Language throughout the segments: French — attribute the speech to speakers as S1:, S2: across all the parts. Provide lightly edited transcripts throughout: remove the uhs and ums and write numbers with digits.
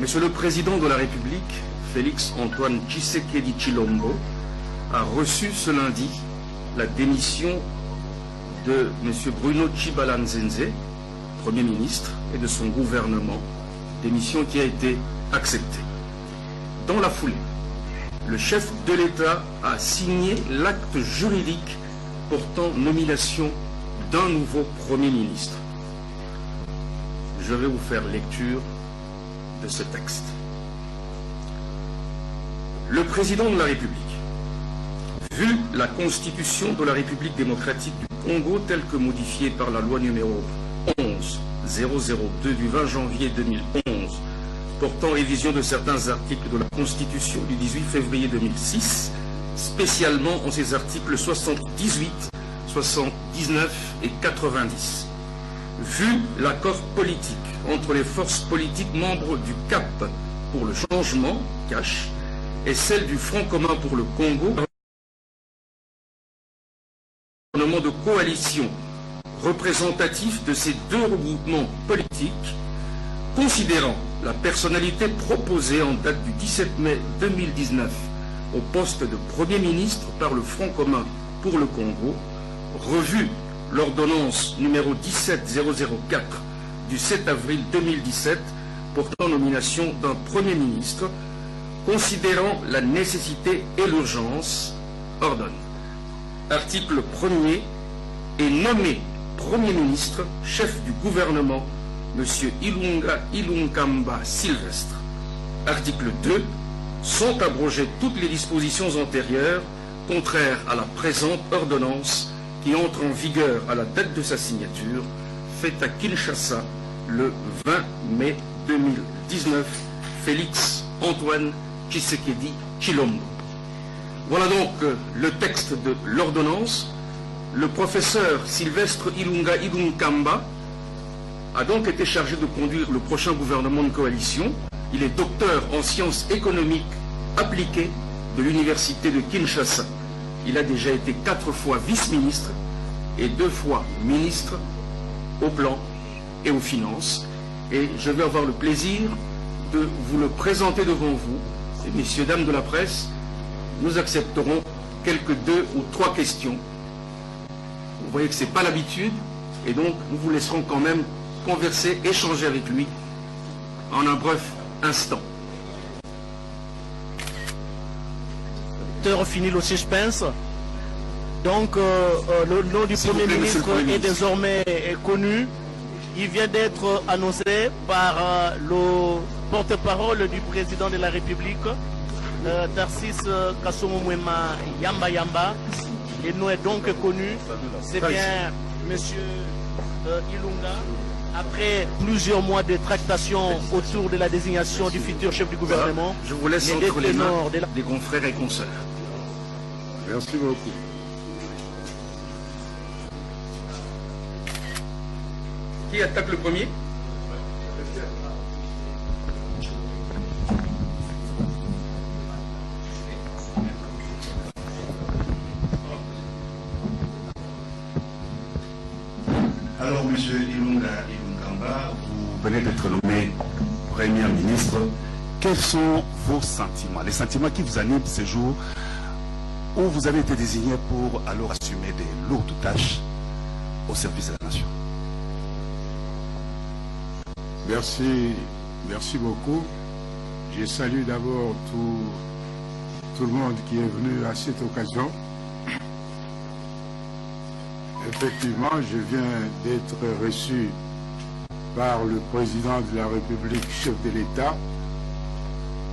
S1: Monsieur le Président de la République, Félix Antoine Tshisekedi Tshilombo, a reçu ce lundi la démission de M. Bruno Tshibala-Nzenze, Premier ministre, et de son gouvernement, démission qui a été acceptée. Dans la foulée, le chef de l'État a signé l'acte juridique portant nomination d'un nouveau Premier ministre. Je vais vous faire lecture de ce texte. Le Président de la République, vu la Constitution de la République démocratique du Congo telle que modifiée par la loi numéro 11-002 du 20 janvier 2011, portant révision de certains articles de la Constitution du 18 février 2006, spécialement en ses articles 78, 79 et 90. Vu l'accord politique entre les forces politiques membres du CAP pour le changement, CACH, et celle du Front commun pour le Congo, gouvernement de coalition représentatif de ces deux regroupements politiques, considérant la personnalité proposée en date du 17 mai 2019 au poste de Premier ministre par le Front commun pour le Congo, revue l'ordonnance numéro 17004 du 7 avril 2017 portant nomination d'un Premier ministre, considérant la nécessité et l'urgence, ordonne. Article 1er est nommé Premier ministre, chef du gouvernement, M. Ilunga Ilunkamba Sylvestre. Article 2. Sont abrogées toutes les dispositions antérieures contraires à la présente ordonnance qui entre en vigueur à la date de sa signature, faite à Kinshasa le 20 mai 2019. Félix Antoine Tshisekedi Tshilombo. Voilà donc le texte de l'ordonnance. Le professeur Sylvestre Ilunga Ilunkamba a donc été chargé de conduire le prochain gouvernement de coalition. Il est docteur en sciences économiques appliquées de l'université de Kinshasa. Il a déjà été 4 fois vice-ministre et 2 fois ministre au plan et aux finances. Et je vais avoir le plaisir de vous le présenter devant vous. Et messieurs, dames de la presse, nous accepterons quelques 2 ou 3 questions. Vous voyez que ce n'est pas l'habitude, et donc nous vous laisserons quand même converser, échanger avec lui en un bref instant.
S2: Fini le suspense. Donc le nom du Premier ministre est désormais connu. Il vient d'être annoncé par le porte-parole du président de la République, Tarsis Kassomo Mwema Yamba Yamba. Le nom est donc connu. C'est bien monsieur Ilunga. Après plusieurs mois de tractations autour de la désignation du futur chef du gouvernement,
S1: je vous laisse entre les mains des confrères et consoeurs.
S3: Merci beaucoup.
S1: Qui attaque le premier?
S4: Alors, monsieur Ilunga Ilunkamba, vous venez d'être nommé Premier ministre. Quels sont vos sentiments, les sentiments qui vous animent ces jours où vous avez été désigné pour alors assumer des lourdes tâches au service de la nation?
S3: Merci beaucoup. Je salue d'abord tout le monde qui est venu à cette occasion. Effectivement, je viens d'être reçu par le président de la République, chef de l'État,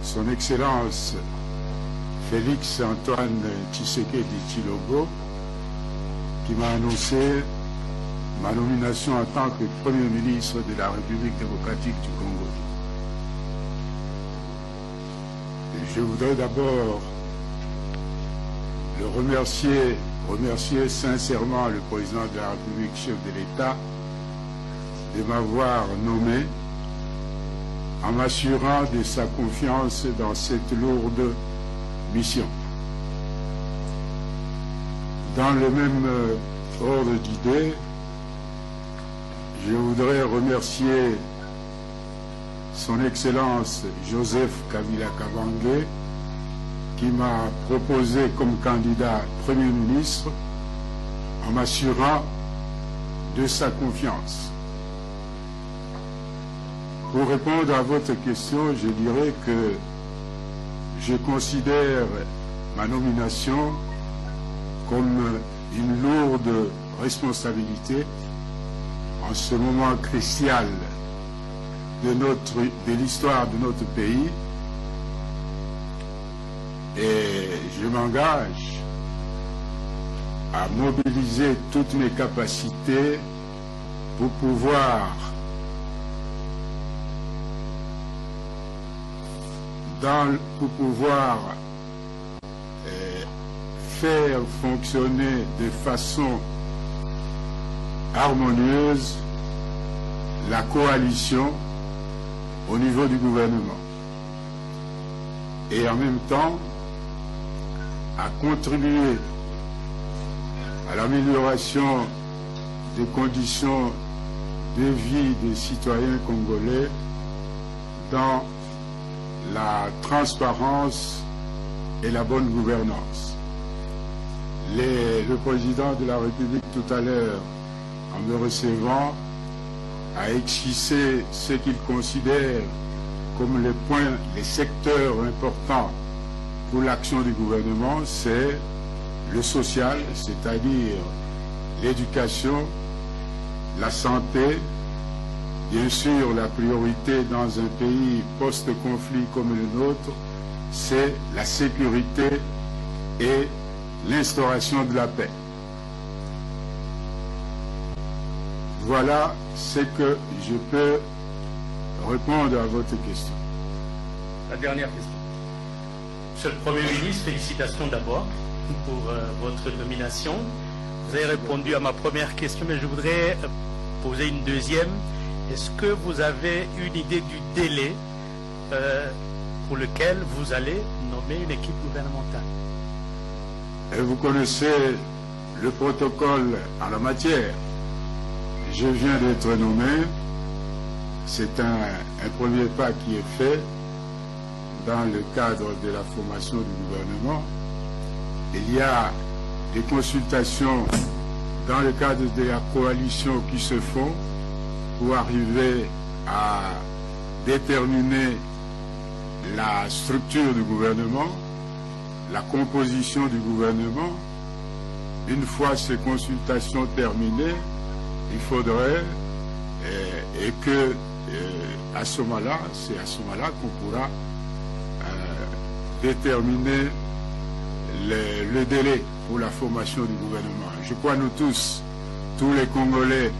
S3: son Excellence Félix Antoine Tshisekedi Tshilombo, qui m'a annoncé ma nomination en tant que Premier ministre de la République démocratique du Congo. Et je voudrais d'abord le remercier sincèrement le président de la République, chef de l'État, de m'avoir nommé en m'assurant de sa confiance dans cette lourde mission. Dans le même ordre d'idées, je voudrais remercier son Excellence Joseph Kabila Kabange, qui m'a proposé comme candidat Premier ministre en m'assurant de sa confiance. Pour répondre à votre question, je dirais que je considère ma nomination comme une lourde responsabilité en ce moment crucial de l'histoire de notre pays, et je m'engage à mobiliser toutes mes capacités pour pouvoir faire fonctionner de façon harmonieuse la coalition au niveau du gouvernement, et en même temps à contribuer à l'amélioration des conditions de vie des citoyens congolais dans la transparence et la bonne gouvernance. Le président de la République tout à l'heure, en me recevant, a esquissé ce qu'il considère comme les secteurs importants pour l'action du gouvernement, c'est le social, c'est-à-dire l'éducation, la santé, bien sûr la priorité dans un pays post-conflit comme le nôtre, c'est la sécurité et l'instauration de la paix. Voilà ce que je peux répondre à votre question.
S5: La dernière question. Monsieur le Premier ministre, félicitations d'abord pour votre nomination. Vous avez répondu à ma première question, mais je voudrais poser une deuxième. Est-ce que vous avez une idée du délai pour lequel vous allez nommer une équipe gouvernementale?
S3: Et vous connaissez le protocole en la matière. Je viens d'être nommé. C'est un premier pas qui est fait dans le cadre de la formation du gouvernement. Il y a des consultations dans le cadre de la coalition qui se font pour arriver à déterminer la structure du gouvernement, la composition du gouvernement. Une fois ces consultations terminées, il faudrait à ce moment-là, c'est à ce moment-là qu'on pourra déterminer le délai pour la formation du gouvernement. Je crois nous tous les Congolais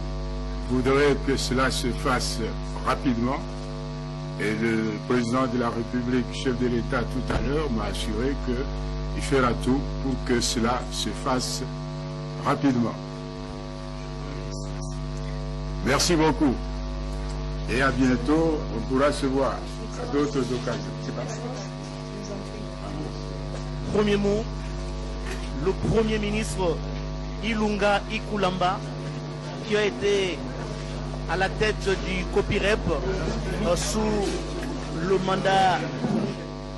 S3: voudraient que cela se fasse rapidement, et le président de la République, chef de l'État tout à l'heure, m'a assuré qu'il fera tout pour que cela se fasse rapidement. Merci beaucoup. Et à bientôt, on pourra se voir à d'autres occasions.
S2: Premier mot, le Premier ministre Ilunga Ikulamba, qui a été à la tête du COPIREP sous le mandat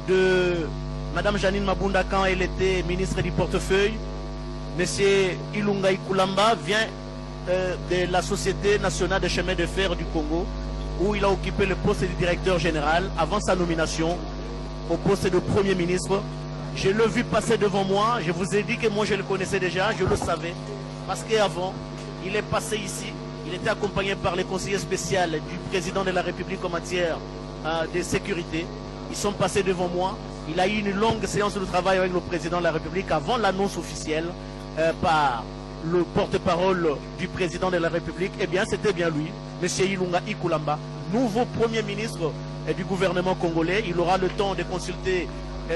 S2: de Mme Janine Mabunda quand elle était ministre du portefeuille. Monsieur Ilunga Ikulamba vient de la Société nationale de chemin de fer du Congo, où il a occupé le poste de directeur général avant sa nomination au poste de Premier ministre. Je l'ai vu passer devant moi, je vous ai dit que moi je le connaissais déjà, je le savais, parce qu'avant, il est passé ici, il était accompagné par les conseillers spéciaux du président de la République en matière de sécurité. Ils sont passés devant moi, il a eu une longue séance de travail avec le président de la République avant l'annonce officielle par le porte-parole du président de la République. Eh bien, c'était bien lui, M. Ilunga Ikulamba, nouveau Premier ministre du gouvernement congolais. Il aura le temps de consulter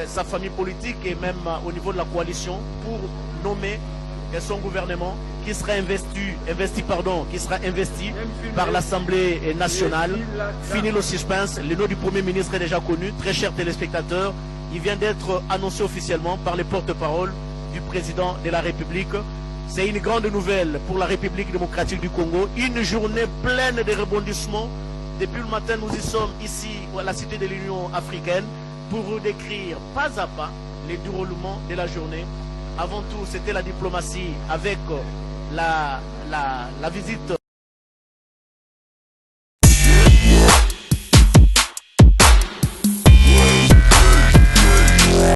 S2: sa famille politique et même au niveau de la coalition pour nommer son gouvernement qui sera investi par l'Assemblée nationale. Fini le suspense, le nom du Premier ministre est déjà connu. Très chers téléspectateurs, il vient d'être annoncé officiellement par les porte-parole du président de la République. C'est une grande nouvelle pour la République démocratique du Congo, une journée pleine de rebondissements, Depuis le matin, nous y sommes ici à la Cité de l'Union africaine pour vous décrire pas à pas les déroulements de la journée. Avant tout, c'était la diplomatie avec la visite